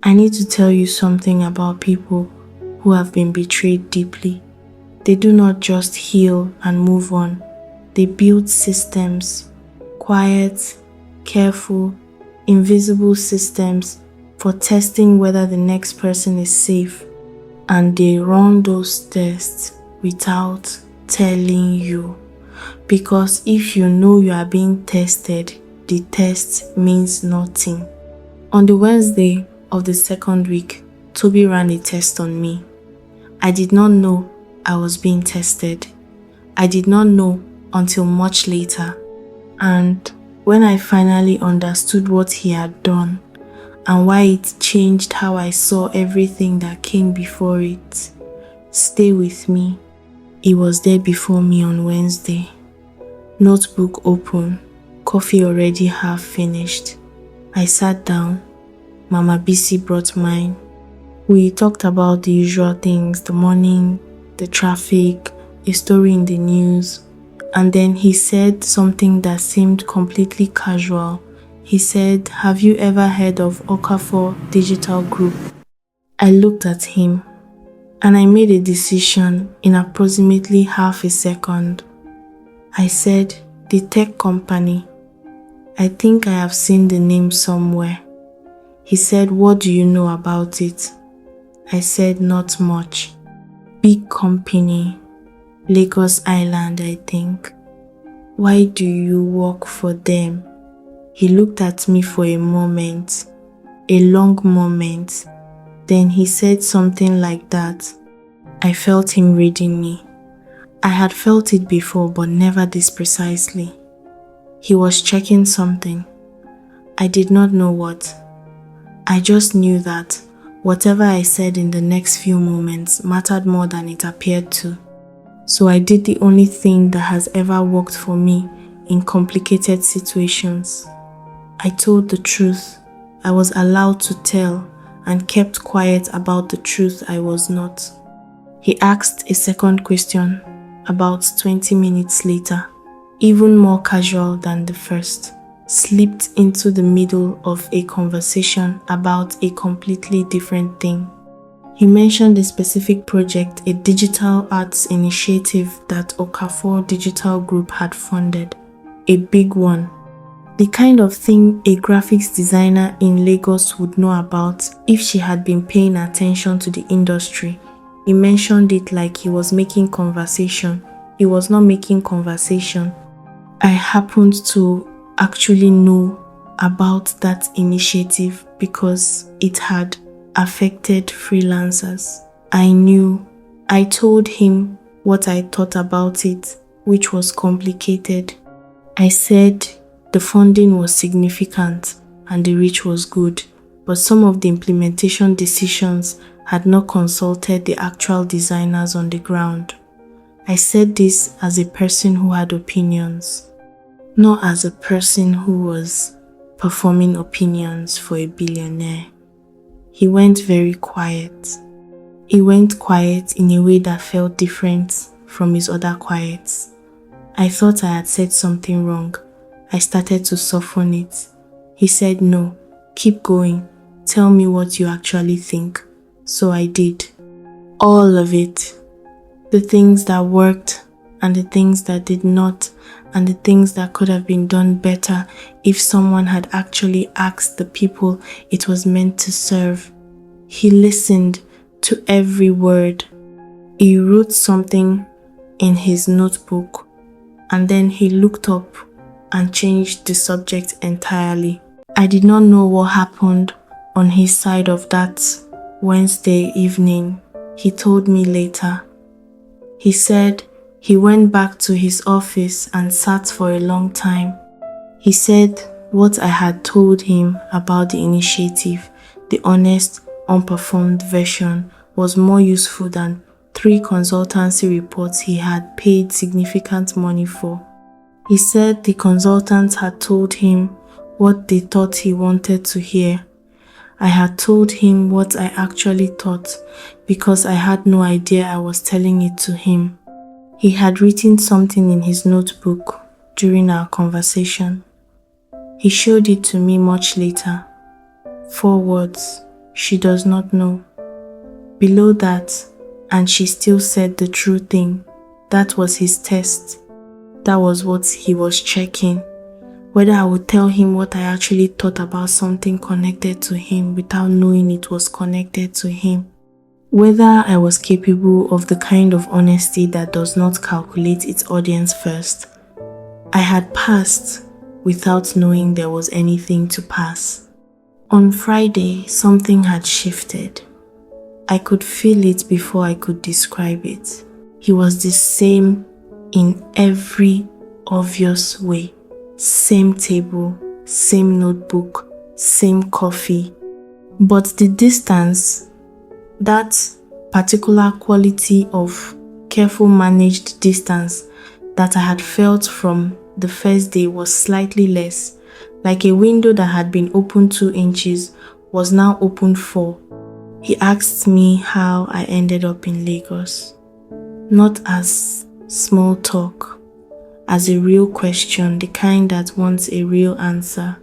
I need to tell you something about people who have been betrayed deeply. They do not just heal and move on. They build systems, quiet, careful, invisible systems for testing whether the next person is safe. And they run those tests without telling you. Because if you know you are being tested, the test means nothing. On the Wednesday of the second week, Tobi ran a test on me. I did not know I was being tested. I did not know until much later. And when I finally understood what he had done and why it changed how I saw everything that came before it, stay with me. He was there before me on Wednesday. Notebook open, coffee already half finished. I sat down. Mama Bisi brought mine. We talked about the usual things, the morning, the traffic, a story in the news, and then he said something that seemed completely casual. He said, "Have you ever heard of Okafor Digital Group?" I looked at him and I made a decision in approximately half a second. I said, "The tech company. I think I have seen the name somewhere." He said, "What do you know about it?" I said, "Not much. Big company, Lagos Island, I think. Why do you work for them?" He looked at me for a moment, a long moment. Then he said something like that. I felt him reading me. I had felt it before, but never this precisely. He was checking something. I did not know what. I just knew that whatever I said in the next few moments mattered more than it appeared to. So I did the only thing that has ever worked for me in complicated situations. I told the truth. I was allowed to tell and kept quiet about the truth I was not. He asked a second question about 20 minutes later, even more casual than the first. Slipped into the middle of a conversation about a completely different thing. He mentioned a specific project, a digital arts initiative that Okafor Digital Group had funded, a big one. The kind of thing a graphics designer in Lagos would know about if she had been paying attention to the industry. He mentioned it like he was making conversation. He was not making conversation. I happened to actually know about that initiative because it had affected freelancers. I knew. I told him what I thought about it, which was complicated. I said the funding was significant and the reach was good, but some of the implementation decisions had not consulted the actual designers on the ground. I said this as a person who had opinions, not as a person who was performing opinions for a billionaire. He went very quiet. He went quiet in a way that felt different from his other quiets. I thought I had said something wrong. I started to soften it. He said, "No, keep going. Tell me what you actually think." So I did. All of it. The things that worked and the things that did not, and the things that could have been done better if someone had actually asked the people it was meant to serve. He listened to every word. He wrote something in his notebook and then he looked up and changed the subject entirely. I did not know what happened on his side of that Wednesday evening. He told me later. He said he went back to his office and sat for a long time. He said what I had told him about the initiative, the honest, unperformed version, was more useful than 3 consultancy reports he had paid significant money for. He said the consultants had told him what they thought he wanted to hear. I had told him what I actually thought because I had no idea I was telling it to him. He had written something in his notebook during our conversation. He showed it to me much later. 4 words, she does not know. Below that, and she still said the true thing. That was his test. That was what he was checking. Whether I would tell him what I actually thought about something connected to him without knowing it was connected to him. Whether I was capable of the kind of honesty that does not calculate its audience first. I had passed without knowing there was anything to pass. On Friday, something had shifted. I could feel it before I could describe it. He was the same in every obvious way. Same table, same notebook, same coffee. But the distance, that particular quality of careful managed distance that I had felt from the first day was slightly less. Like a window that had been opened 2 inches was now opened 4. He asked me how I ended up in Lagos. Not as small talk, as a real question, the kind that wants a real answer.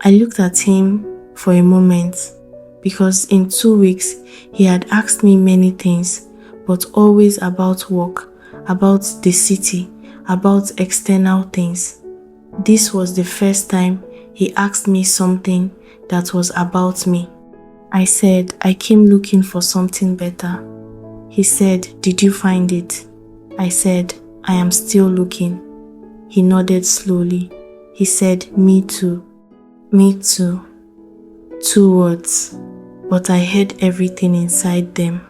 I looked at him for a moment because in 2 weeks he had asked me many things, but always about work, about the city, about external things. This was the first time he asked me something that was about me. I said, I came looking for something better. He said, did you find it? I said, I am still looking. He nodded slowly. He said, me too. Me too. 2 words, but I heard everything inside them.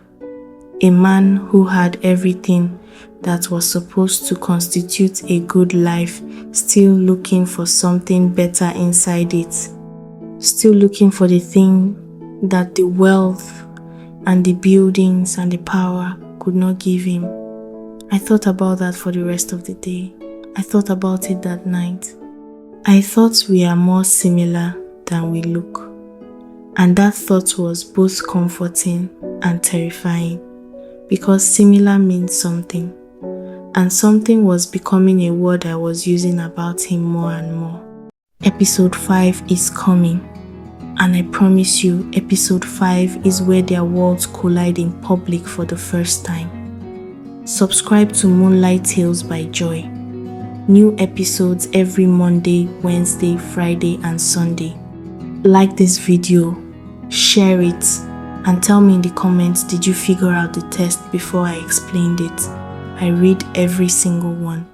A man who had everything that was supposed to constitute a good life, still looking for something better inside it. Still looking for the thing that the wealth and the buildings and the power could not give him. I thought about that for the rest of the day. I thought about it that night. I thought we are more similar than we look. And that thought was both comforting and terrifying, because similar means something. And something was becoming a word I was using about him more and more. Episode 5 is coming. And I promise you, episode 5 is where their worlds collide in public for the first time. Subscribe to Moonlight Tales by Joy. New episodes every Monday, Wednesday, Friday, and Sunday. Like this video, share it, and tell me in the comments, did you figure out the test before I explained it? I read every single one.